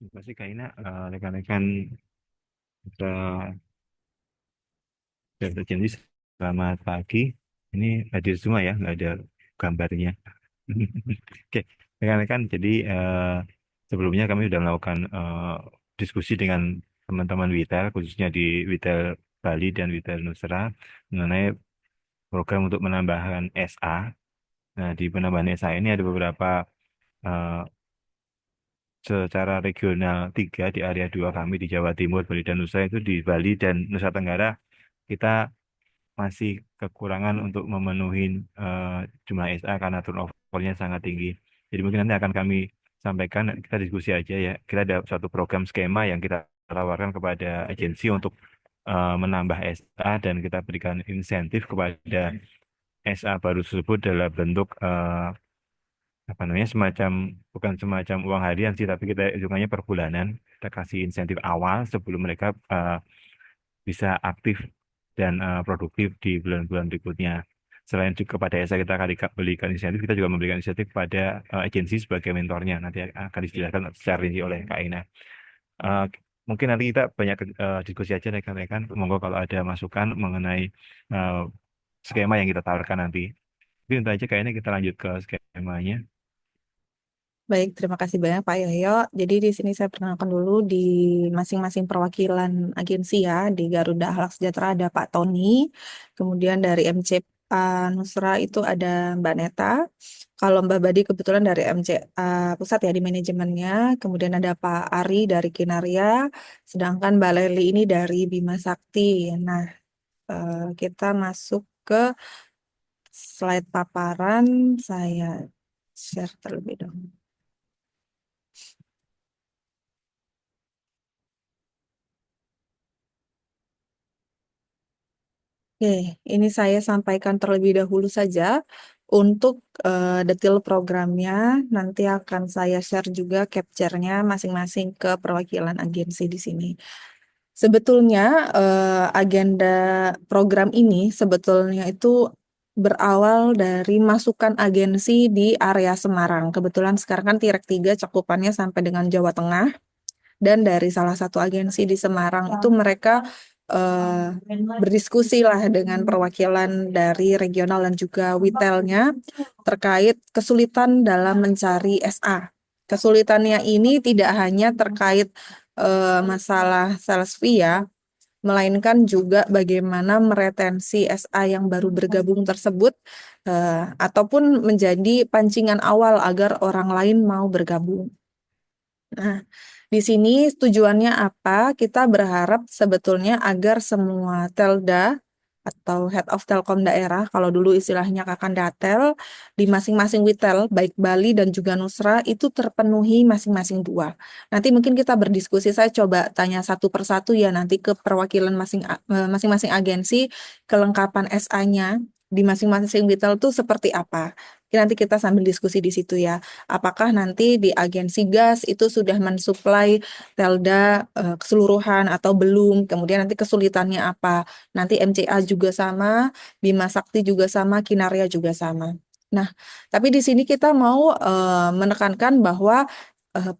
Terima kasih Kak Ina. Rekan-rekan Dr. Jenis, selamat pagi. Ini hadir semua ya, nggak ada gambarnya. Oke, rekan-rekan, jadi sebelumnya kami sudah melakukan diskusi dengan teman-teman Witel, khususnya di Witel Bali dan Witel Nusra, mengenai program untuk menambahkan SA. Nah, di penambahan SA ini ada beberapa eh, secara regional tiga di area dua kami di Jawa Timur, Bali dan Nusa itu di Bali dan Nusa Tenggara kita masih kekurangan untuk memenuhi eh, jumlah SA karena turnover-nya sangat tinggi. Jadi mungkin nanti akan kami sampaikan, kita diskusi aja ya. Kita ada suatu program skema yang kita tawarkan kepada agensi untuk menambah SA dan kita berikan insentif kepada SA baru tersebut dalam bentuk apa namanya semacam bukan semacam uang harian sih tapi kita hitungannya per bulanan kita kasih insentif awal sebelum mereka bisa aktif dan produktif di bulan-bulan berikutnya. Selain juga kepada ESA kita akan berikan insentif, kita juga memberikan insentif kepada agensi sebagai mentornya. Nanti akan dijelaskan secara rinci oleh Kak Ina. Eh, Mungkin nanti kita banyak diskusi aja rekan-rekan. Monggo kalau ada masukan mengenai eh, skema yang kita tawarkan nanti. Tapi untuk aja kayaknya kita lanjut ke skemanya. Baik, terima kasih banyak Pak Yoyo. Jadi di sini saya perkenalkan dulu di masing-masing perwakilan agensi ya. Di Garuda Halak Sejahtera ada Pak Tony, kemudian dari MCA Nusra itu ada Mbak Neta. Kalau Mbak Badi kebetulan dari MCA Pusat ya di manajemennya. Kemudian ada Pak Ari dari Kinaria, sedangkan Mbak Leli ini dari Bima Sakti. Nah, kita masuk ke slide paparan. Saya share terlebih dahulu. Oke, ini saya sampaikan terlebih dahulu saja untuk detail programnya. Nanti akan saya share juga capture-nya masing-masing ke perwakilan agensi di sini. Sebetulnya agenda program ini sebetulnya itu berawal dari masukan agensi di area Semarang. Kebetulan sekarang kan Tirek 3 cakupannya sampai dengan Jawa Tengah. Dan dari salah satu agensi di Semarang itu mereka berdiskusi lah dengan perwakilan dari regional dan juga Witelnya terkait kesulitan dalam mencari SA. Kesulitannya ini tidak hanya terkait masalah sales fee ya, melainkan juga bagaimana meretensi SA yang baru bergabung tersebut ataupun menjadi pancingan awal agar orang lain mau bergabung. Nah, di sini tujuannya apa? Kita berharap sebetulnya agar semua Telda atau Head of Telkom daerah, kalau dulu istilahnya Kakandatel, di masing-masing Witel, baik Bali dan juga Nusra, itu terpenuhi masing-masing dua. Nanti mungkin kita berdiskusi, saya coba tanya satu persatu ya nanti ke perwakilan masing-masing agensi, kelengkapan SA-nya di masing-masing Witel itu seperti apa. Nanti kita sambil diskusi di situ ya. Apakah nanti di agensi gas itu sudah mensuplai Telda keseluruhan atau belum? Kemudian nanti kesulitannya apa? Nanti MCA juga sama, Bima Sakti juga sama, Kinaria juga sama. Nah, tapi di sini kita mau menekankan bahwa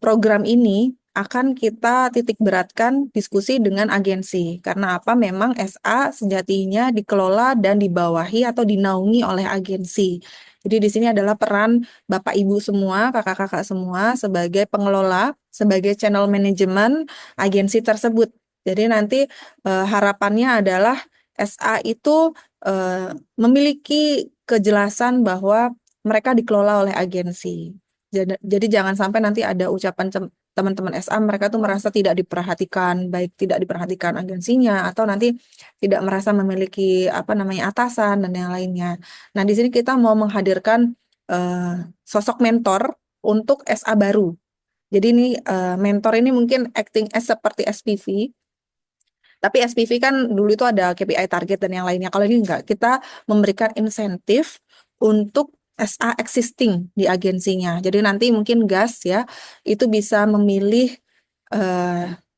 program ini akan kita titik beratkan diskusi dengan agensi. Karena apa? Memang SA sejatinya dikelola dan dibawahi atau dinaungi oleh agensi. Jadi di sini adalah peran Bapak Ibu semua, kakak-kakak semua sebagai pengelola, sebagai channel manajemen agensi tersebut. Jadi nanti harapannya adalah SA itu memiliki kejelasan bahwa mereka dikelola oleh agensi. Jadi jangan sampai nanti ada ucapan teman-teman SA mereka tuh merasa tidak diperhatikan, baik tidak diperhatikan agensinya atau nanti tidak merasa memiliki apa namanya atasan dan yang lainnya. Nah, di sini kita mau menghadirkan sosok mentor untuk SA baru. Jadi ini mentor ini mungkin acting as seperti SPV, tapi SPV kan dulu itu ada KPI target dan yang lainnya. Kalau ini enggak, kita memberikan insentif untuk SA existing di agensinya. Jadi nanti mungkin gas ya, itu bisa memilih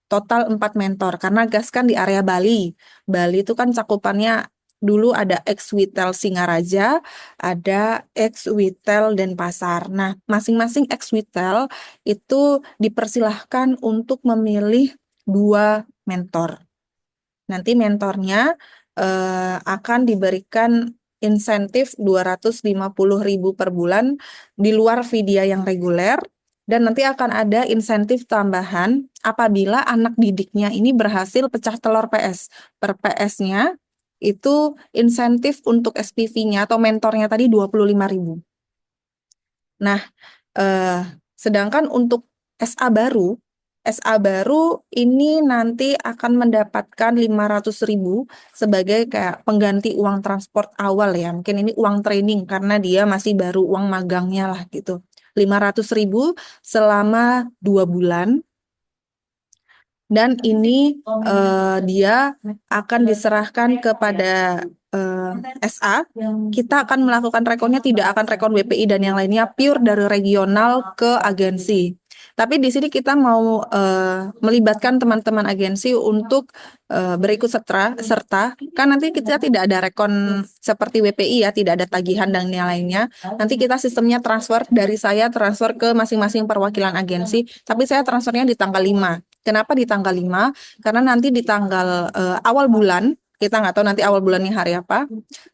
total 4 mentor. Karena gas kan di area Bali. Bali itu kan cakupannya Dulu ada ex-Witel Singaraja, ada ex-Witel Denpasar. Nah, masing-masing ex-Witel itu dipersilahkan untuk memilih 2 mentor. Nanti mentornya akan diberikan insentif 250.000 per bulan di luar vidya yang reguler, dan nanti akan ada insentif tambahan apabila anak didiknya ini berhasil pecah telur PS. Per PS-nya itu insentif untuk SPV-nya atau mentornya tadi 25.000. Nah, eh, sedangkan untuk SA baru, SA baru ini nanti akan mendapatkan 500.000 sebagai kayak pengganti uang transport awal ya. Mungkin ini uang training karena dia masih baru, uang magangnya lah gitu. 500.000 selama 2 bulan. Dan ini dia akan diserahkan kepada SA. Kita akan melakukan rekonnya, tidak akan rekon BPI dan yang lainnya, pure dari regional ke agensi. Tapi di sini kita mau melibatkan teman-teman agensi untuk berikut serta kan nanti kita tidak ada rekon seperti WPI ya, tidak ada tagihan dan yang lainnya. Nanti kita sistemnya transfer dari saya transfer ke masing-masing perwakilan agensi, tapi saya transfernya di tanggal 5. Kenapa di tanggal 5? Karena nanti di tanggal awal bulan, kita nggak tahu nanti awal bulannya hari apa.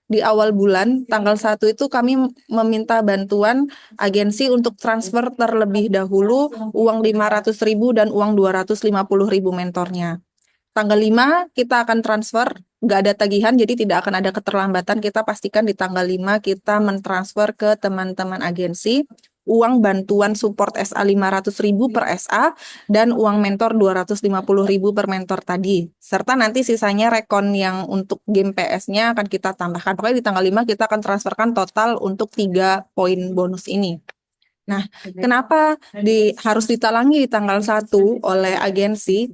Di awal bulan, tanggal 1 itu kami meminta bantuan agensi untuk transfer terlebih dahulu uang 500.000 dan uang 250.000 mentornya. Tanggal 5 kita akan transfer, nggak ada tagihan, jadi tidak akan ada keterlambatan. Kita pastikan di tanggal 5 kita mentransfer ke teman-teman agensi uang bantuan support SA 500.000 per SA dan uang mentor 250.000 per mentor tadi. Serta nanti sisanya rekon yang untuk game PS-nya akan kita tambahkan. Pokoknya di tanggal 5 kita akan transferkan total untuk 3 poin bonus ini. Nah, kenapa harus ditalangi di tanggal 1 oleh agensi?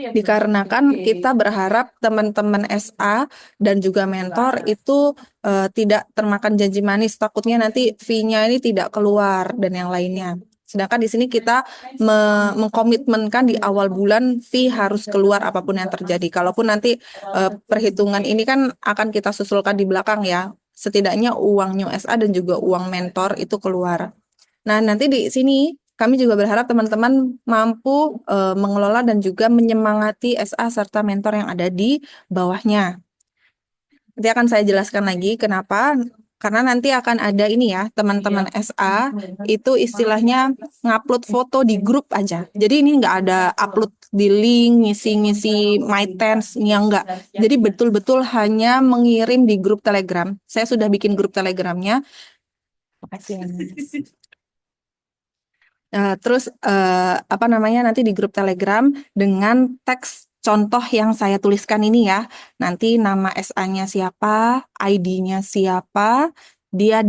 Dikarenakan kita berharap teman-teman SA dan juga mentor itu tidak termakan janji manis, takutnya nanti fee-nya ini tidak keluar dan yang lainnya. Sedangkan di sini kita mengkomitmenkan di awal bulan fee harus keluar apapun yang terjadi. Kalaupun nanti perhitungan ini kan akan kita susulkan di belakang ya. Setidaknya uang new SA dan juga uang mentor itu keluar. Nah, nanti di sini kami juga berharap teman-teman mampu mengelola dan juga menyemangati SA serta mentor yang ada di bawahnya. Nanti akan saya jelaskan lagi kenapa. Karena nanti akan ada ini ya, teman-teman SA itu istilahnya ngupload foto di grup aja. Jadi ini nggak ada upload di link, ngisi-ngisi MyTens, yang enggak. Jadi betul-betul hanya mengirim di grup Telegram. Saya sudah bikin grup Telegramnya. Makasih. Terus apa namanya nanti di grup Telegram dengan teks contoh yang saya tuliskan ini ya. Nanti nama SA-nya siapa, ID-nya siapa, dia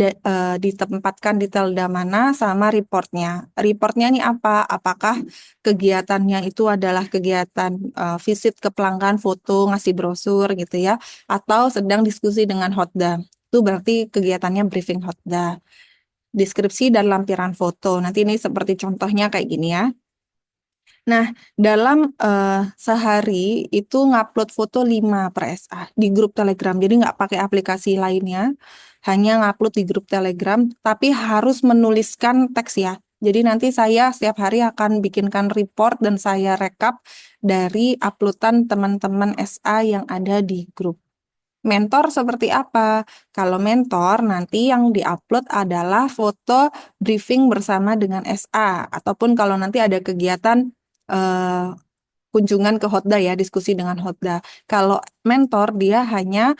ditempatkan di Telda mana sama reportnya. Reportnya ini apa? Apakah kegiatannya itu adalah kegiatan visit ke pelanggan, foto, ngasih brosur gitu ya, atau sedang diskusi dengan Hotda. Itu berarti kegiatannya briefing Hotda. Deskripsi dan lampiran foto. Nanti ini seperti contohnya kayak gini ya. Nah, dalam sehari itu ngupload foto 5 per SA di grup Telegram. Jadi nggak pakai aplikasi lainnya, hanya ngupload di grup Telegram, tapi harus menuliskan teks ya. Jadi nanti saya setiap hari akan bikinkan report dan saya rekap dari uploadan teman-teman SA yang ada di grup. Mentor seperti apa? Kalau mentor nanti yang diupload adalah foto briefing bersama dengan SA, ataupun kalau nanti ada kegiatan kunjungan ke Hotda ya, diskusi dengan Hotda. Kalau mentor dia hanya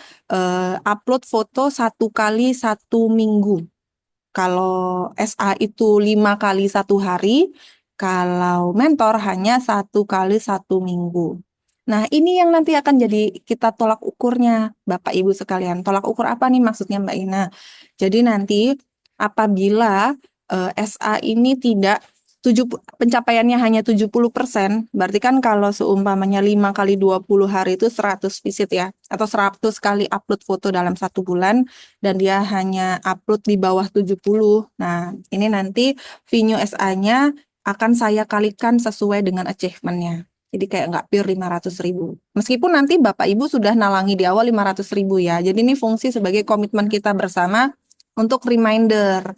upload foto 1 kali 1 minggu. Kalau SA itu 5 kali 1 hari, kalau mentor hanya 1 kali 1 minggu. Nah, ini yang nanti akan jadi kita tolak ukurnya, Bapak Ibu sekalian. Tolak ukur apa nih maksudnya Mbak Ina? Jadi nanti apabila SA ini tidak pencapaiannya hanya 70%, berarti kan kalau seumpamanya 5 kali 20 hari itu 100 visit ya, atau 100 kali upload foto dalam 1 bulan, dan dia hanya upload di bawah 70. Nah, ini nanti venue SA-nya akan saya kalikan sesuai dengan achievement-nya. Jadi kayak nggak pure 500.000. Meskipun nanti Bapak Ibu sudah nalangi di awal 500.000 ya. Jadi ini fungsi sebagai komitmen kita bersama untuk reminder.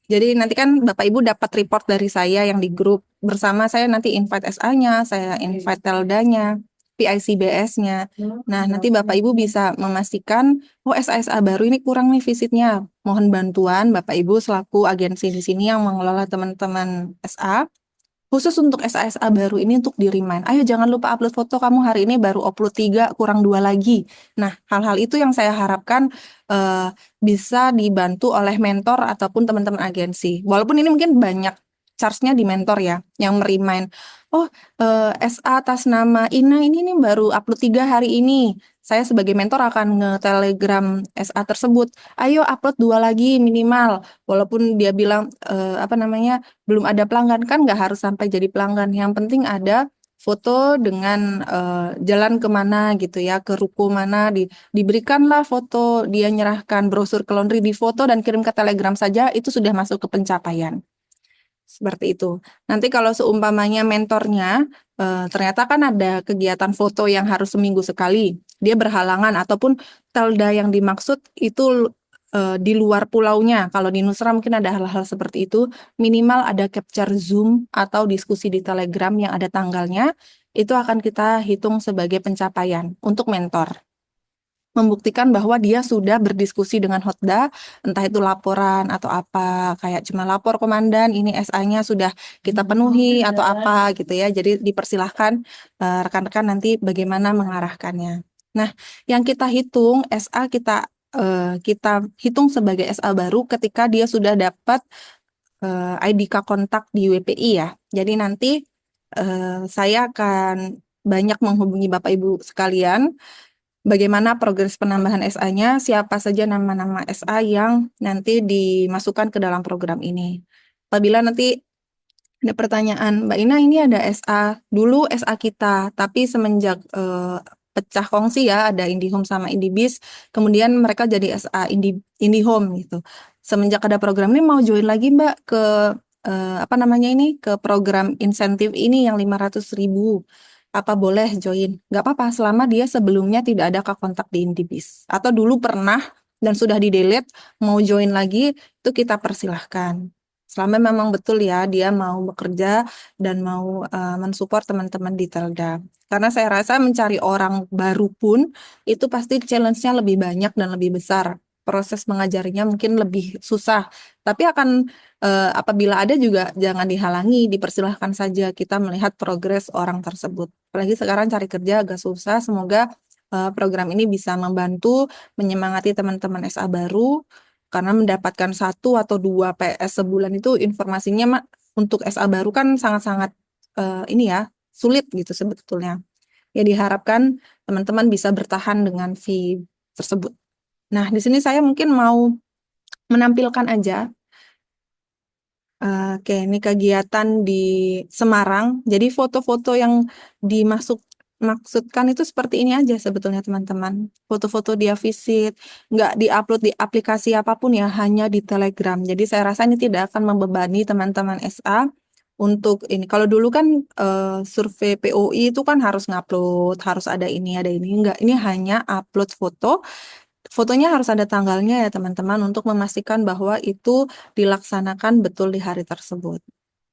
Jadi nanti kan Bapak Ibu dapat report dari saya yang di grup. Bersama saya nanti invite SA-nya, saya invite Telda-nya, PICBS-nya. Nah, nanti Bapak Ibu bisa memastikan, oh SA-SA baru ini kurang nih visitnya. Mohon bantuan Bapak Ibu selaku agensi di sini yang mengelola teman-teman SA. Khusus untuk SA-SA baru ini untuk di-remind. Ayo jangan lupa upload foto kamu hari ini baru upload 3, kurang 2 lagi. Nah, hal-hal itu yang saya harapkan eh, bisa dibantu oleh mentor ataupun teman-teman agensi. Walaupun ini mungkin banyak charge-nya di mentor ya, yang merimain. Oh, SA atas nama Ina ini nih baru upload 3 hari ini. Saya sebagai mentor akan nge-telegram SA tersebut. Ayo upload 2 lagi minimal. Walaupun dia bilang apa namanya belum ada pelanggan kan nggak harus sampai jadi pelanggan. Yang penting ada foto dengan jalan kemana gitu ya, ke ruko mana, diberikanlah foto, dia nyerahkan brosur ke laundry, di foto dan kirim ke Telegram saja, itu sudah masuk ke pencapaian. Seperti itu. Nanti kalau seumpamanya mentornya, ternyata kan ada kegiatan foto yang harus seminggu sekali, dia berhalangan ataupun Telda yang dimaksud itu di luar pulaunya. Kalau di Nusra mungkin ada hal-hal seperti itu, minimal ada capture Zoom atau diskusi di Telegram yang ada tanggalnya, itu akan kita hitung sebagai pencapaian untuk mentor. Membuktikan bahwa dia sudah berdiskusi dengan Hotda, entah itu laporan atau apa, kayak cuma lapor komandan, ini SA-nya sudah kita penuhi atau apa gitu ya. Jadi dipersilahkan rekan-rekan nanti bagaimana mengarahkannya. Nah, yang kita hitung SA kita hitung sebagai SA baru ketika dia sudah dapat IDK kontak di WPI ya. Jadi nanti saya akan banyak menghubungi Bapak Ibu sekalian bagaimana progres penambahan SA-nya, siapa saja nama-nama SA yang nanti dimasukkan ke dalam program ini. Apabila nanti ada pertanyaan, Mbak Ina ini ada SA, dulu SA kita, tapi semenjak pecah kongsi ya, ada IndiHome sama IndiBiz, kemudian mereka jadi SA IndiHome gitu. Semenjak ada program ini mau join lagi Mbak ke apa namanya ini, ke program insentif ini yang 500.000. Apa boleh join? Nggak apa-apa, selama dia sebelumnya tidak ada kontak di IndiBiz. Atau dulu pernah dan sudah di-delete, mau join lagi, itu kita persilahkan. Selama memang betul ya dia mau bekerja dan mau mensupport teman-teman di Telda. Karena saya rasa mencari orang baru pun itu pasti challenge-nya lebih banyak dan lebih besar. Proses mengajarinya mungkin lebih susah. Tapi akan apabila ada juga jangan dihalangi, dipersilahkan saja kita melihat progres orang tersebut. Apalagi sekarang cari kerja agak susah. Semoga program ini bisa membantu menyemangati teman-teman SA baru karena mendapatkan 1 atau 2 PS sebulan itu informasinya untuk SA baru kan sangat-sangat ini ya sulit gitu sebetulnya. Ya diharapkan teman-teman bisa bertahan dengan fee tersebut. Nah, di sini saya mungkin mau menampilkan aja. Oke, ini kegiatan di Semarang. Jadi foto-foto yang dimaksudkan itu seperti ini aja sebetulnya teman-teman. Foto-foto dia visit, nggak diupload di aplikasi apapun ya, hanya di Telegram. Jadi saya rasa ini tidak akan membebani teman-teman SA untuk ini. Kalau dulu kan survei POI itu kan harus ngupload, harus ada ini, ada ini. Enggak, ini hanya upload foto. Fotonya harus ada tanggalnya ya teman-teman untuk memastikan bahwa itu dilaksanakan betul di hari tersebut.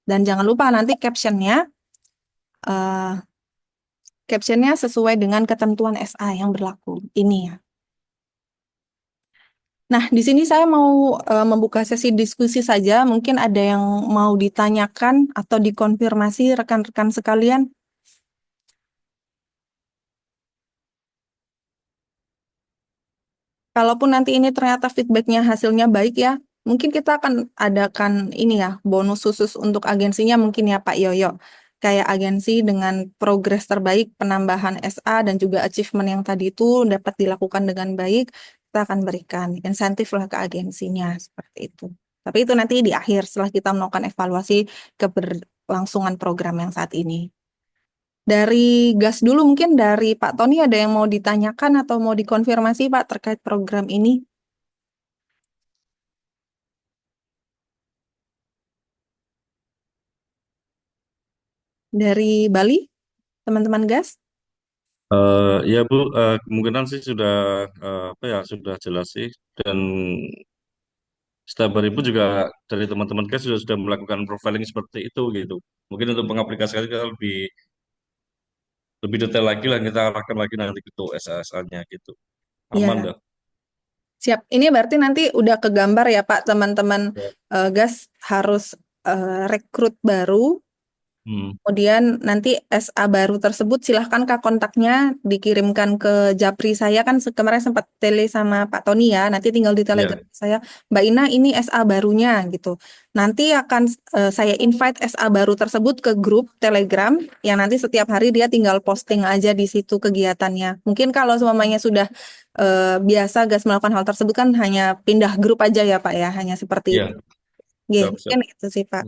Dan jangan lupa nanti eh, captionnya sesuai dengan ketentuan SA yang berlaku. Ini ya. Nah, di sini saya mau membuka sesi diskusi saja. Mungkin ada yang mau ditanyakan atau dikonfirmasi rekan-rekan sekalian. Kalaupun nanti ini ternyata feedbacknya hasilnya baik ya, mungkin kita akan adakan ini ya, bonus khusus untuk agensinya mungkin ya Pak Yoyo. Kayak agensi dengan progres terbaik penambahan SA dan juga achievement yang tadi itu dapat dilakukan dengan baik, kita akan berikan insentif lah ke agensinya seperti itu. Tapi itu nanti di akhir setelah kita melakukan evaluasi keberlangsungan program yang saat ini. Dari gas dulu mungkin dari Pak Tony ada yang mau ditanyakan atau mau dikonfirmasi Pak terkait program ini? Dari Bali? teman-teman gas? Ya Bu, kemungkinan sih sudah apa ya sudah jelas sih dan setiap hari pun juga dari teman-teman kita sudah melakukan profiling seperti itu gitu. Mungkin untuk pengaplikasian kita lebih lebih detail lagi lah kita arahkan lagi nanti gitu SSA-nya gitu. Aman Ya, dah. siap. Ini berarti nanti udah kegambar ya Pak, teman-teman Ya. gas harus rekrut baru. Hmm, Kemudian nanti SA baru tersebut silahkan Kak kontaknya dikirimkan ke Japri saya kan kemarin sempat tele sama Pak Tony ya. Nanti tinggal di Telegram ya, saya, Mbak Ina ini SA barunya gitu. Nanti akan saya invite SA baru tersebut ke grup Telegram yang nanti setiap hari dia tinggal posting aja di situ kegiatannya. Mungkin kalau semuanya sudah biasa gas melakukan hal tersebut kan hanya pindah grup aja ya Pak ya, hanya seperti itu. ya, Oke, siap, mungkin siap. itu sih Pak.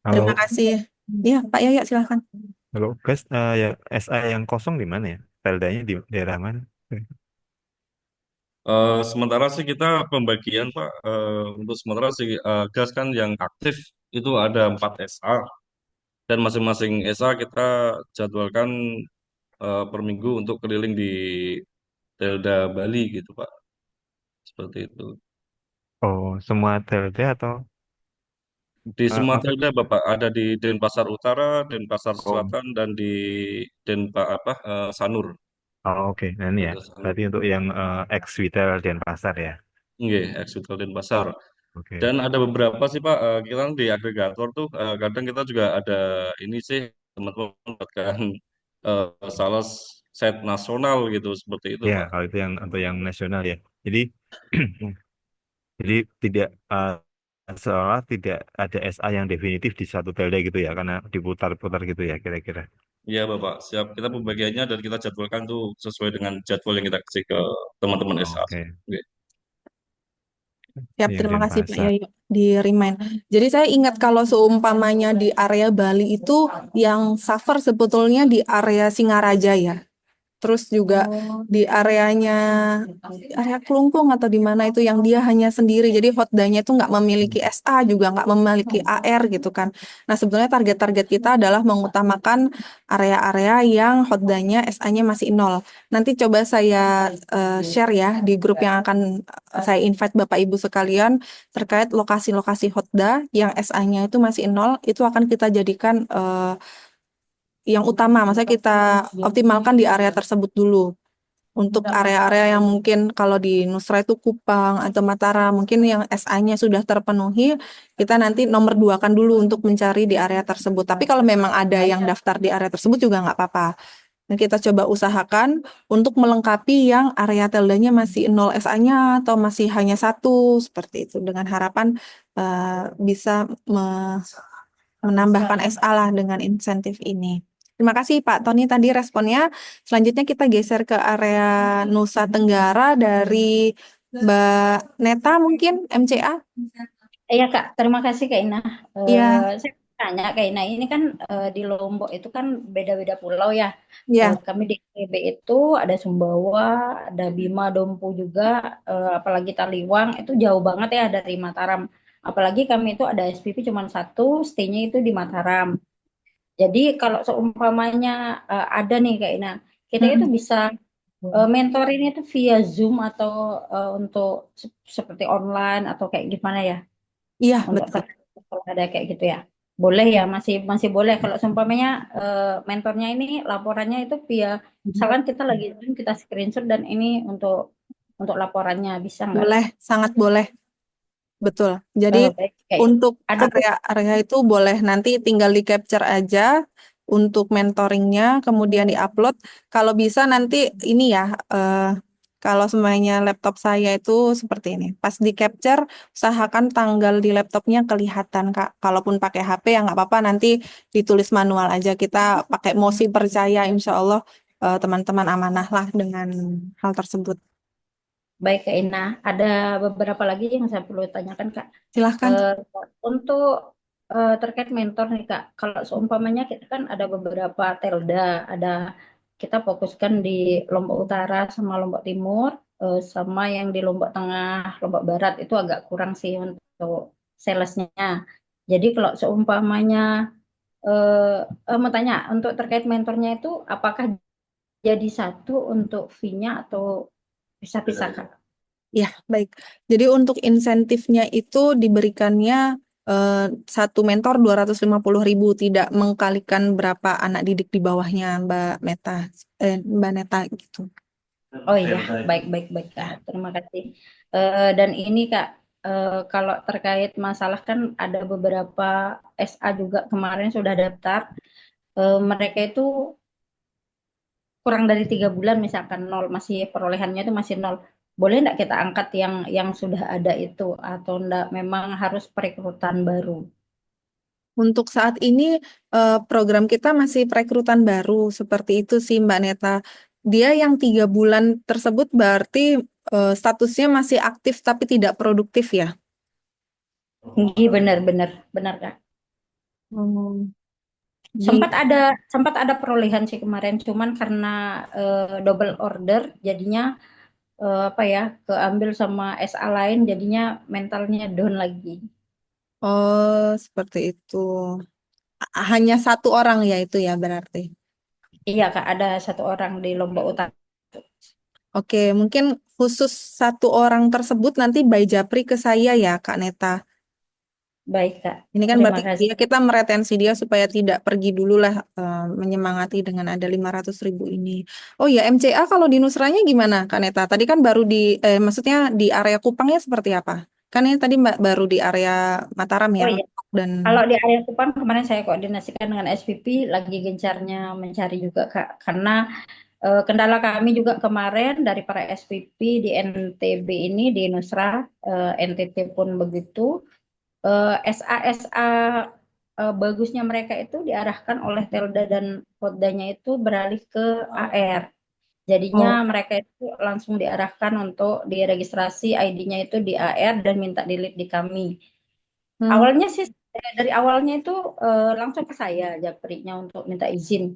Terima Kalau kasih. Ya, Pak Yoyo silahkan. kalau gas ya SA yang kosong di mana ya? Peldanya di daerah mana? Sementara sih kita pembagian Pak, untuk sementara sih gas kan yang aktif itu ada 4 SA dan masing-masing SA kita jadwalkan per minggu untuk keliling di Delta Bali gitu Pak, seperti itu. Oh, semua TLD atau Di semua maksud? Delta Bapak ada di Denpasar Utara, Denpasar Oh, Selatan dan di Sanur. oh oke. Nah ini ya. Delta Sanur. Berarti untuk yang ex Vital Denpasar ya. Nggih, ex-Hotel Denpasar. Oke. Dan ada beberapa sih Pak, kita di agregator tuh kadang kita juga ada ini sih teman-teman mendapatkan sales set nasional gitu seperti itu Ya, Pak. kalau itu yang untuk yang nasional ya. Jadi jadi tidak seolah tidak ada SA yang definitif di satu TLD gitu ya, karena diputar-putar gitu ya kira-kira. Iya Bapak, siap. Kita pembagiannya dan kita jadwalkan tuh sesuai dengan jadwal yang kita kasih ke teman-teman SA. Oke. Oke. Siap, Yang terima kasih Pak Denpasar. Yoyo di remind. Jadi saya ingat kalau seumpamanya di area Bali itu yang suffer sebetulnya di area Singaraja ya. Terus juga di areanya area Kelungkung atau di mana itu yang dia hanya sendiri. Jadi hotdanya itu nggak memiliki SA juga nggak memiliki AR gitu kan. Nah sebetulnya target-target kita adalah mengutamakan area-area yang hotdanya SA-nya masih nol. Nanti coba saya share ya di grup yang akan saya invite Bapak Ibu sekalian terkait lokasi-lokasi hotda yang SA-nya itu masih nol. Itu akan kita jadikan yang utama, maksudnya kita optimalkan di area tersebut dulu. Untuk area-area yang mungkin kalau di Nusra itu Kupang atau Mataram, mungkin yang SA-nya sudah terpenuhi, kita nanti nomor dua kan dulu untuk mencari di area tersebut. Tapi kalau memang ada yang daftar di area tersebut juga nggak apa-apa. Nah, kita coba usahakan untuk melengkapi yang area teldanya masih nol SA-nya atau masih hanya satu, seperti itu. Dengan harapan bisa menambahkan SA lah dengan insentif ini. Terima kasih Pak Tony tadi responnya. Selanjutnya kita geser ke area Nusa Tenggara dari Mbak Neta mungkin MCA. Iya Kak, terima kasih Kak Ina. Iya, Saya tanya Kak Ina, ini kan di Lombok itu kan beda-beda pulau ya. iya. Kami di NTB itu ada Sumbawa, ada Bima, Dompu juga, apalagi Taliwang itu jauh banget ya dari Mataram. Apalagi kami itu ada SPP cuma satu, stay-nya itu di Mataram. Jadi kalau seumpamanya ada nih Kak Ina, kita itu Mm-mm. bisa mentoring itu via Zoom atau untuk seperti online atau kayak gimana ya? Iya, Untuk betul. kalau ada kayak gitu ya boleh ya masih masih boleh kalau seumpamanya mentornya ini laporannya itu via misalkan kita lagi Zoom kita screenshot dan ini untuk laporannya bisa nggak? Boleh, sangat boleh. Betul. Jadi Baik kayak untuk ada area-area itu boleh nanti tinggal di capture aja untuk mentoringnya, kemudian diupload. Kalau bisa nanti ini ya, kalau semuanya laptop saya itu seperti ini. Pas di capture, usahakan tanggal di laptopnya kelihatan Kak. Kalaupun pakai HP ya nggak apa-apa, nanti ditulis manual aja. Kita pakai Mosi percaya, insya Allah teman-teman amanah lah dengan hal tersebut. baik Kak Ina, ada beberapa lagi yang saya perlu tanyakan Kak. Silahkan. Eh, untuk terkait mentor nih Kak, kalau seumpamanya kita kan ada beberapa Telda, ada kita fokuskan di Lombok Utara sama Lombok Timur, sama yang di Lombok Tengah, Lombok Barat itu agak kurang sih untuk salesnya. Jadi kalau seumpamanya mau tanya untuk terkait mentornya itu apakah jadi satu untuk fee-nya atau pisah-pisah, Kak? Ya, baik. Jadi untuk insentifnya itu diberikannya satu mentor 250.000, tidak mengkalikan berapa anak didik di bawahnya Mbak Neta gitu. Oh iya, baik, baik, baik, Kak. Terima kasih. Dan ini, Kak, kalau terkait masalah kan ada beberapa SA juga kemarin sudah daftar. Mereka itu kurang dari 3 bulan misalkan nol, masih perolehannya itu masih nol. Boleh enggak kita angkat yang sudah ada itu atau enggak memang harus perekrutan baru? Untuk saat ini program kita masih perekrutan baru seperti itu sih Mbak Neta. Dia yang 3 bulan tersebut berarti statusnya masih aktif tapi tidak produktif ya. Iya, benar, benar, benar, Kak. Hmm, Sempat Di ada sempat ada perolehan sih kemarin, cuman karena double order jadinya apa ya, keambil sama SA lain jadinya mentalnya down lagi. Oh, seperti itu. Hanya satu orang ya itu ya berarti. Iya, Kak, ada satu orang di Lombok Utara. Oke, mungkin khusus satu orang tersebut nanti by Japri ke saya ya Kak Neta. Baik, Kak. Ini kan Terima berarti kasih. kita meretensi dia supaya tidak pergi dulu lah, menyemangati dengan ada 500.000 ini. Oh ya, MCA kalau di Nusranya gimana Kak Neta? Tadi kan baru maksudnya di area Kupangnya seperti apa? Kan ini tadi Mbak baru di area Mataram ya Oh iya, dan kalau di area Kupang kemarin saya koordinasikan dengan SVP lagi gencarnya mencari juga, Kak, karena kendala kami juga kemarin dari para SVP di NTB ini di Nusra, NTT pun begitu. SA-SA bagusnya mereka itu diarahkan oleh Telda dan Poddanya itu beralih ke AR. Jadinya oh, mereka itu langsung diarahkan untuk diregistrasi ID-nya itu di AR dan minta delete di kami. hmm, Awalnya sih dari awalnya itu langsung ke saya Japrinya untuk minta izin.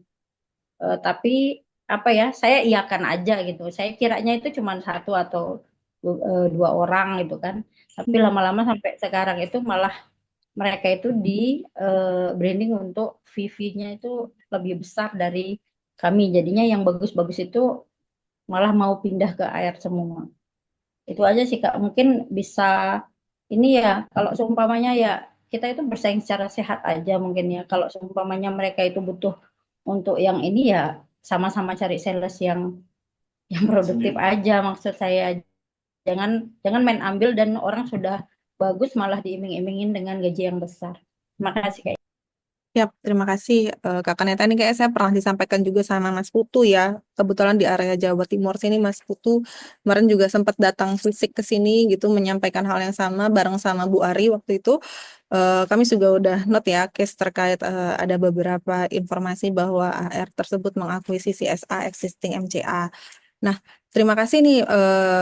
Tapi apa ya, saya iakan aja gitu. Saya kiranya itu cuma satu atau dua orang gitu kan. Tapi hmm. lama-lama sampai sekarang itu malah mereka itu di branding untuk VV-nya itu lebih besar dari kami. Jadinya yang bagus-bagus itu malah mau pindah ke AR semua. Itu aja sih Kak. Mungkin bisa ini ya, kalau seumpamanya ya kita itu bersaing secara sehat aja mungkin ya. Kalau seumpamanya mereka itu butuh untuk yang ini ya sama-sama cari sales yang produktif aja maksud saya. Jangan jangan main ambil dan orang sudah bagus malah diiming-imingin dengan gaji yang besar. Terima kasih Kak. Ya, terima kasih Kakak Neta. Ini kayak saya pernah disampaikan juga sama Mas Putu ya. Kebetulan di area Jawa Timur sini Mas Putu kemarin juga sempat datang fisik ke sini gitu menyampaikan hal yang sama bareng sama Bu Ari waktu itu. Kami juga udah note ya case terkait ada beberapa informasi bahwa AR tersebut mengakuisisi SA existing MCA. Nah, terima kasih nih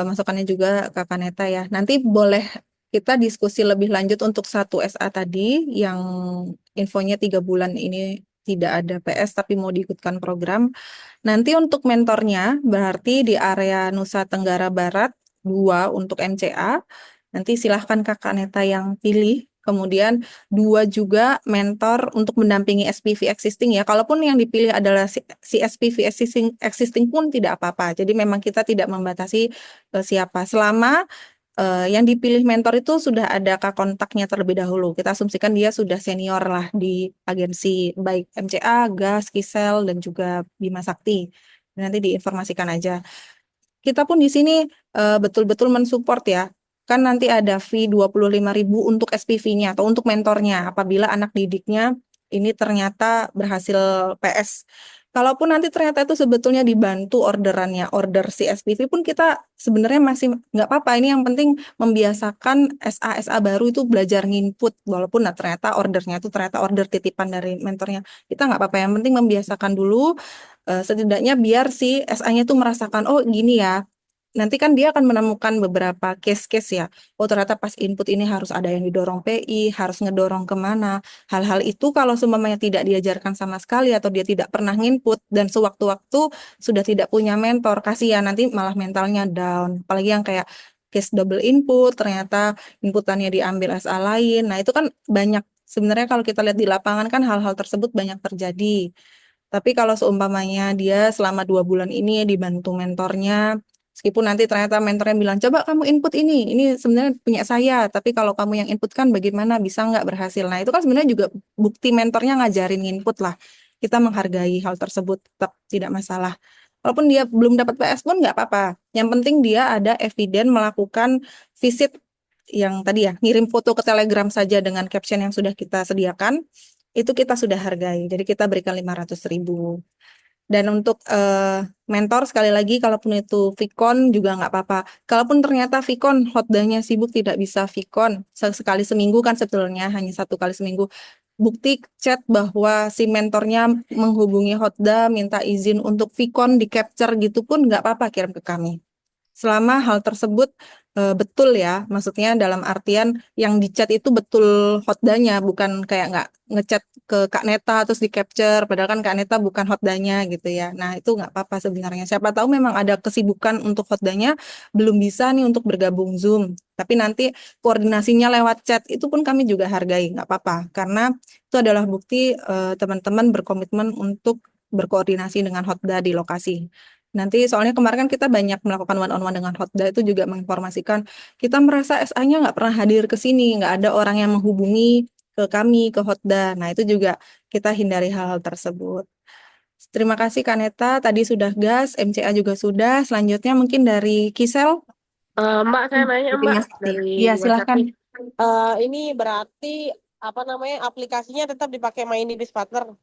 masukannya juga Kakak Neta ya. Nanti boleh kita diskusi lebih lanjut untuk satu SA tadi yang infonya 3 bulan ini tidak ada PS tapi mau diikutkan program. Nanti untuk mentornya berarti di area Nusa Tenggara Barat 2 untuk MCA. Nanti silahkan Kakak Neta yang pilih. Kemudian 2 juga mentor untuk mendampingi SPV existing ya. Kalaupun yang dipilih adalah si SPV existing pun tidak apa-apa. Jadi memang kita tidak membatasi siapa. Selama yang dipilih mentor itu sudah ada kak kontaknya terlebih dahulu. Kita asumsikan dia sudah senior lah di agensi baik MCA, GAS, Kisel, dan juga Bima Sakti. Nanti diinformasikan aja. Kita pun di sini betul-betul mensupport ya. Kan nanti ada fee 25.000 untuk SPV-nya atau untuk mentornya apabila anak didiknya ini ternyata berhasil PS. Kalaupun nanti ternyata itu sebetulnya dibantu orderannya, order si SPV pun kita sebenarnya masih nggak apa-apa. Ini yang penting membiasakan SA baru itu belajar nginput, walaupun nah, ternyata ordernya itu ternyata order titipan dari mentornya. Kita nggak apa-apa, yang penting membiasakan dulu, setidaknya biar si SA-nya itu merasakan, oh gini ya. Nanti kan dia akan menemukan beberapa case-case ya. Oh ternyata pas input ini harus ada yang didorong PI, harus ngedorong kemana. Hal-hal itu kalau semuanya tidak diajarkan sama sekali atau dia tidak pernah nginput dan sewaktu-waktu sudah tidak punya mentor, kasihan nanti malah mentalnya down. Apalagi yang kayak case double input, ternyata inputannya diambil SA lain. Nah itu kan banyak Sebenarnya kalau kita lihat di lapangan kan hal-hal tersebut banyak terjadi. Tapi kalau seumpamanya dia selama 2 bulan ini dibantu mentornya, meskipun nanti ternyata mentornya bilang, coba kamu input ini sebenarnya punya saya, tapi kalau kamu yang input kan bagaimana, bisa nggak berhasil. Nah itu kan sebenarnya juga bukti mentornya ngajarin input lah. Kita menghargai hal tersebut, tetap tidak masalah. Walaupun dia belum dapat PS pun nggak apa-apa. Yang penting dia ada eviden melakukan visit yang tadi ya, ngirim foto ke Telegram saja dengan caption yang sudah kita sediakan, itu kita sudah hargai. Jadi kita berikan 500.000. Dan untuk mentor sekali lagi, kalaupun itu Vicon juga nggak apa-apa. Kalaupun ternyata Vicon hotdanya sibuk tidak bisa Vicon sekali seminggu kan sebetulnya hanya 1 kali seminggu. Bukti chat bahwa si mentornya menghubungi hotda minta izin untuk Vicon di capture gitu pun nggak apa-apa kirim ke kami. Selama hal tersebut betul ya, maksudnya dalam artian yang di chat itu betul hotdanya, bukan kayak nggak ngechat ke Kak Neta terus di capture, padahal kan Kak Neta bukan hotdanya gitu ya. Nah itu nggak apa-apa sebenarnya. Siapa tahu memang ada kesibukan untuk hotdanya belum bisa nih untuk bergabung Zoom, tapi nanti koordinasinya lewat chat itu pun kami juga hargai, nggak apa-apa, karena itu adalah bukti teman-teman berkomitmen untuk berkoordinasi dengan hotda di lokasi. Nanti soalnya kemarin kan kita banyak melakukan one on one dengan Hotda itu juga menginformasikan kita merasa SA-nya nggak pernah hadir ke sini, nggak ada orang yang menghubungi ke kami, ke Hotda. Nah itu juga kita hindari hal-hal tersebut. Terima kasih Kaneta, tadi sudah gas, MCA juga sudah. Selanjutnya mungkin dari Kisel, Mbak, saya nanya dari Mbak Mas Sakti. dari Iya Bima silahkan. Sakti. Ini berarti apa namanya aplikasinya tetap dipakai My Business Partner.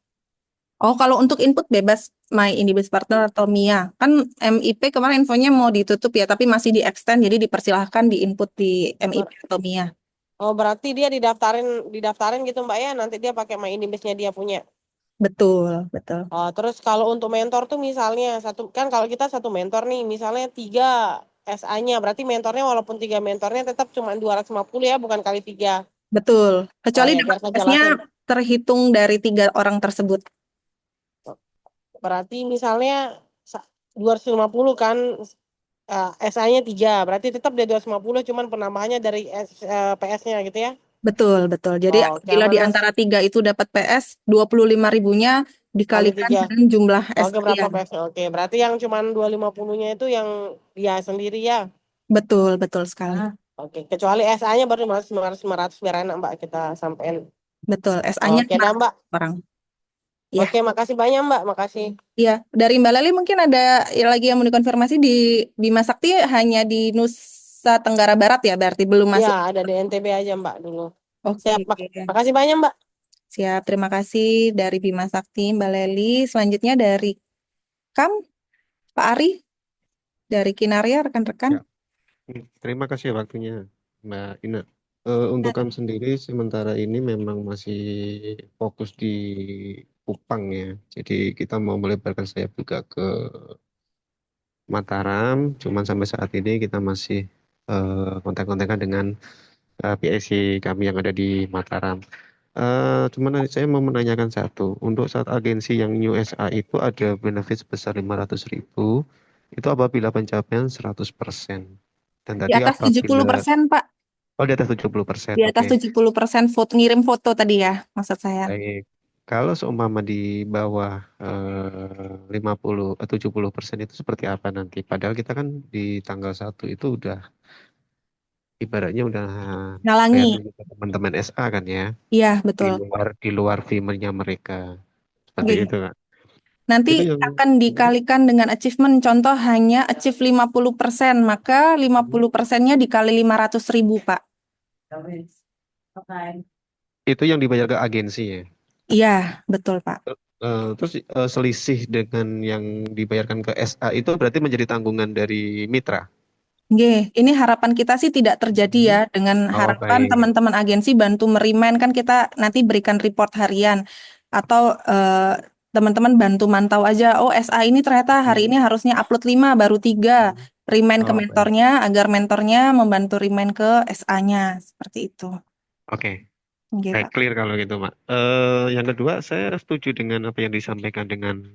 Oh, kalau untuk input bebas My Indibes Partner atau MIA. Kan MIP kemarin infonya mau ditutup ya, tapi masih di-extend, jadi dipersilahkan di-input di MIP atau MIA. Oh, berarti dia didaftarin gitu Mbak ya. Nanti dia pakai My Business-nya dia punya. Betul, betul. Oh, terus kalau untuk mentor tuh misalnya kan kalau kita satu mentor nih, misalnya 3 SA-nya, berarti mentornya walaupun 3 mentornya tetap cuma 250 ya, bukan kali 3. Betul. Oh Kecuali ya, dapat biar saya PS-nya jelasin. terhitung dari 3 orang tersebut. Berarti misalnya 250 kan, SA-nya 3, berarti tetap dia 250, cuman penambahannya dari PS-nya gitu ya. Betul, betul. Jadi Oh, oke, apabila aman di Mas. antara 3 itu dapat PS, 25.000-nya Kali dikalikan 3. dengan jumlah Oke, SA berapa yang. PS? Oke, berarti yang cuman 250-nya itu yang dia sendiri ya. Betul, betul sekali. Oke, kecuali SA-nya baru 500, 500 biar enak Mbak kita sampein. Betul, SA-nya Oke dah Mbak. orang. Ya, Oke, makasih banyak Mbak, makasih. ya. Dari Mbak Lali mungkin ada lagi yang mau dikonfirmasi di Bima Sakti hanya di Nusa Tenggara Barat ya, berarti belum Ya, masuk. ada di NTB aja Mbak dulu. Oke. Siap, makasih banyak Mbak. Siap, terima kasih dari Bima Sakti, Mbak Leli. Selanjutnya dari Kam, Pak Ari, dari Kinaria, rekan-rekan. Ya, terima kasih waktunya, Mbak Ina. Untuk kami sendiri, sementara ini memang masih fokus di Kupang ya. Jadi kita mau melebarkan sayap juga ke Mataram. Cuman sampai saat ini kita masih kontak-kontakan dengan PSC kami yang ada di Mataram. Cuman saya mau menanyakan satu. Untuk saat agensi yang USA itu ada benefit sebesar 500.000. Itu apabila pencapaian 100%. Dan Di tadi atas apabila 70%, Pak. oh di atas 70%, Di oke. atas 70% foto, ngirim foto tadi ya, maksud saya. Baik. Kalau seumpama di bawah 70% itu seperti apa nanti? Padahal kita kan di tanggal 1 itu udah ibaratnya udah bayar Ngalangi. dulu ke teman-teman SA kan ya, Iya, di betul. luar fee-nya mereka. Seperti Oke. itu kan. Nanti Itu yang akan dikalikan dengan achievement. Contoh hanya achieve 50%, maka 50%-nya dikali 500.000, Pak. itu yang dibayar ke agensi ya. Iya, betul, Pak. Terus selisih dengan yang dibayarkan ke SA itu berarti menjadi tanggungan dari mitra. Oke, ini harapan kita sih tidak terjadi ya, dengan Oh harapan baik. teman-teman agensi bantu merimain, kan kita nanti berikan report harian atau teman-teman bantu mantau aja, oh SA ini ternyata hari ini harusnya upload 5 baru 3, remind ke Oh baik. mentornya agar mentornya membantu remind ke SA-nya seperti itu. Oke. Oke, Baik, Pak. clear kalau gitu, Mak. Yang kedua, saya setuju dengan apa yang disampaikan dengan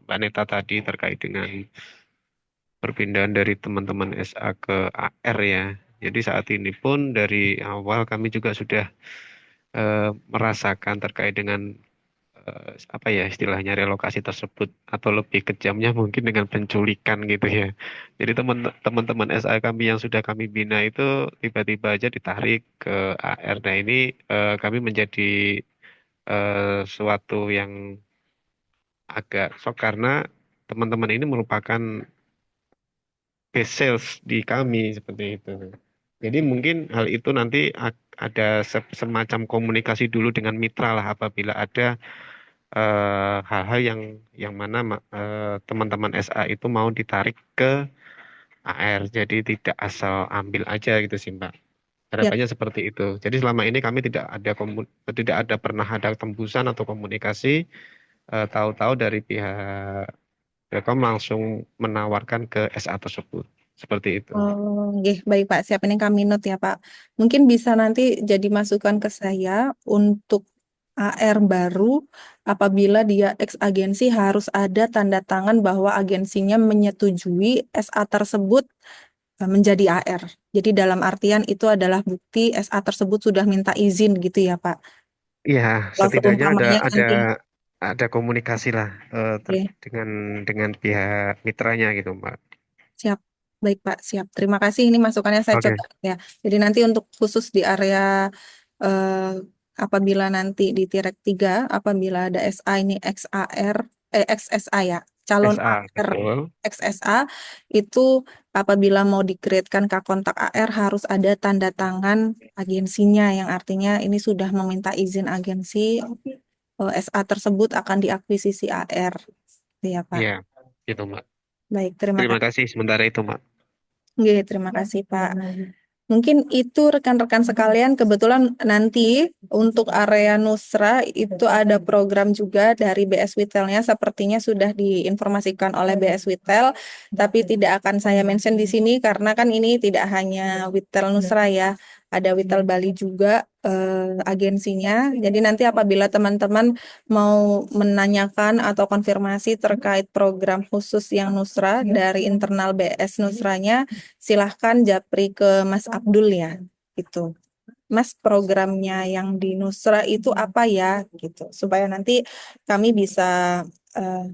Mbak Neta tadi terkait dengan perpindahan dari teman-teman SA ke AR ya. Jadi saat ini pun dari awal kami juga sudah merasakan terkait dengan apa ya istilahnya relokasi tersebut atau lebih kejamnya mungkin dengan penculikan gitu ya. Jadi teman-teman SA kami yang sudah kami bina itu tiba-tiba aja ditarik ke AR. Nah ini kami menjadi suatu yang agak shock karena teman-teman ini merupakan base sales di kami seperti itu. Jadi mungkin hal itu nanti ada semacam komunikasi dulu dengan mitra lah apabila ada hal-hal yang mana teman-teman SA itu mau ditarik ke AR. Jadi tidak asal ambil aja gitu sih Mbak. Ya, Harapannya seperti itu. Jadi selama ini kami tidak ada pernah ada tembusan atau komunikasi. Tahu-tahu dari pihak Telkom langsung menawarkan ke SA tersebut. Seperti itu. oh, nggih, baik Pak. Siap ini kami note ya Pak. Mungkin bisa nanti jadi masukan ke saya untuk AR baru apabila dia ex agensi harus ada tanda tangan bahwa agensinya menyetujui SA tersebut menjadi AR. Jadi dalam artian itu adalah bukti SA tersebut sudah minta izin gitu ya Pak. Ya, Kalau setidaknya ada seumpamanya ada nanti, ada komunikasi lah oke, dengan pihak mitranya gitu Mbak. siap. Baik Pak, siap. Terima kasih. Ini masukannya saya Oke. coba ya. Jadi nanti untuk khusus di area eh, apabila nanti di Tirek 3, apabila ada SA ini XAR, XSA ya, calon SA AR betul. XSA itu apabila mau di-create-kan ke kontak AR harus ada tanda tangan agensinya yang artinya ini sudah meminta izin agensi SA tersebut akan diakuisisi AR. Ya Pak. Iya, gitu Mbak. Baik, terima Terima kasih. kasih sementara itu Mbak. Oke, terima kasih Pak. Mungkin itu rekan-rekan sekalian, kebetulan nanti untuk area Nusra itu ada program juga dari BS Witel-nya, sepertinya sudah diinformasikan oleh BS Witel, tapi tidak akan saya mention di sini karena kan ini tidak hanya Witel Nusra ya, ada Witel Bali juga agensinya. Jadi nanti apabila teman-teman mau menanyakan atau konfirmasi terkait program khusus yang Nusra dari internal BS Nusranya, silahkan japri ke Mas Abdul ya, gitu. Mas, programnya yang di Nusra itu apa ya, gitu, supaya nanti kami bisa eh,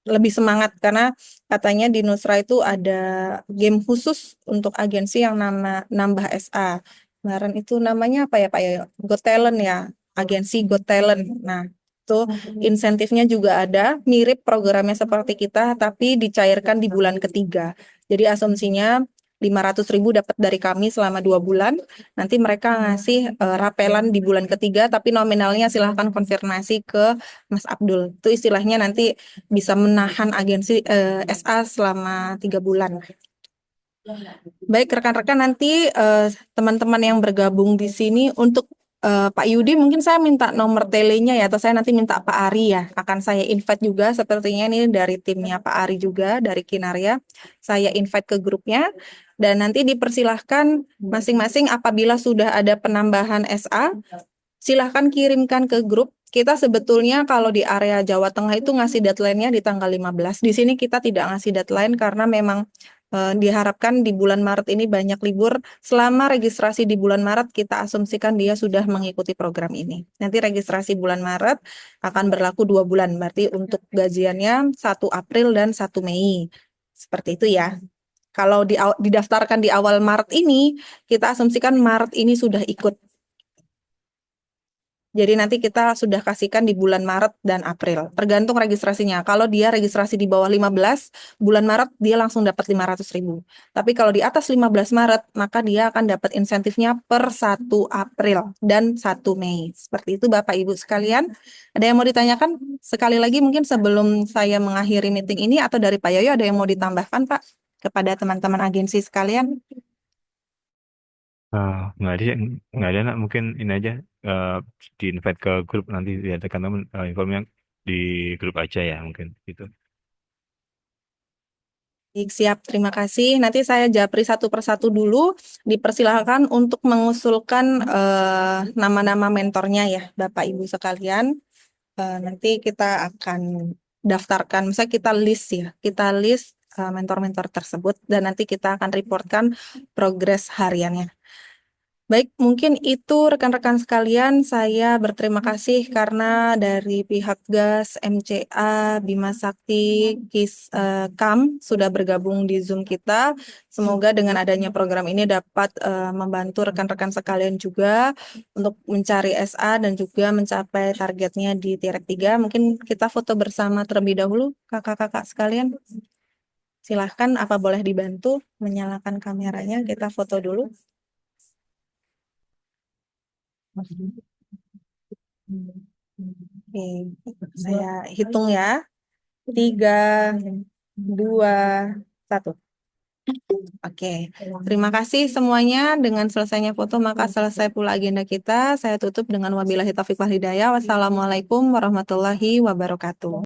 lebih semangat karena katanya di Nusra itu ada game khusus untuk agensi yang nambah SA. Kemarin itu namanya apa ya Pak ya? Got Talent ya, agensi Got Talent. Nah, itu insentifnya juga ada, mirip programnya seperti kita, tapi dicairkan di bulan ketiga. Jadi asumsinya 500.000 dapat dari kami selama 2 bulan. Nanti mereka ngasih rapelan di bulan ketiga, tapi nominalnya silahkan konfirmasi ke Mas Abdul. Itu istilahnya nanti bisa menahan agensi SA selama 3 bulan. Baik rekan-rekan nanti teman-teman yang bergabung di sini untuk Pak Yudi mungkin saya minta nomor telenya ya atau saya nanti minta Pak Ari ya akan saya invite juga sepertinya ini dari timnya Pak Ari juga dari Kinaria saya invite ke grupnya dan nanti dipersilahkan masing-masing apabila sudah ada penambahan SA silahkan kirimkan ke grup. Kita sebetulnya kalau di area Jawa Tengah itu ngasih deadline-nya di tanggal 15. Di sini kita tidak ngasih deadline karena memang diharapkan di bulan Maret ini banyak libur. Selama registrasi di bulan Maret, kita asumsikan dia sudah mengikuti program ini. Nanti registrasi bulan Maret akan berlaku 2 bulan. Berarti untuk gajiannya 1 April dan 1 Mei. Seperti itu ya. Kalau didaftarkan di awal Maret ini, kita asumsikan Maret ini sudah ikut. Jadi nanti kita sudah kasihkan di bulan Maret dan April, tergantung registrasinya. Kalau dia registrasi di bawah 15, bulan Maret dia langsung dapat 500.000. Tapi kalau di atas 15 Maret, maka dia akan dapat insentifnya per 1 April dan 1 Mei. Seperti itu Bapak Ibu sekalian. Ada yang mau ditanyakan? Sekali lagi mungkin sebelum saya mengakhiri meeting ini atau dari Pak Yoyo ada yang mau ditambahkan Pak kepada teman-teman agensi sekalian? Nggak ada, nggak ada nak. Mungkin ini aja eh, di invite ke grup nanti ya teman-teman informnya di grup aja ya mungkin gitu. Baik, siap, terima kasih. Nanti saya japri satu persatu dulu. Dipersilahkan untuk mengusulkan nama-nama mentornya ya, Bapak Ibu sekalian. Nanti kita akan daftarkan, misalnya kita list ya, kita list mentor-mentor tersebut dan nanti kita akan reportkan progres hariannya. Baik, mungkin itu rekan-rekan sekalian. Saya berterima kasih karena dari pihak GAS, MCA, Bima Sakti, KAM sudah bergabung di Zoom kita. Semoga dengan adanya program ini dapat membantu rekan-rekan sekalian juga untuk mencari SA dan juga mencapai targetnya di Tirek 3. Mungkin kita foto bersama terlebih dahulu, kakak-kakak sekalian. Silahkan, apa boleh dibantu menyalakan kameranya? Kita foto dulu. Oke, saya hitung ya. 3, 2, 1. Oke, terima kasih semuanya. Dengan selesainya foto, maka selesai pula agenda kita. Saya tutup dengan wabillahi taufiq wal hidayah. Wassalamualaikum warahmatullahi wabarakatuh.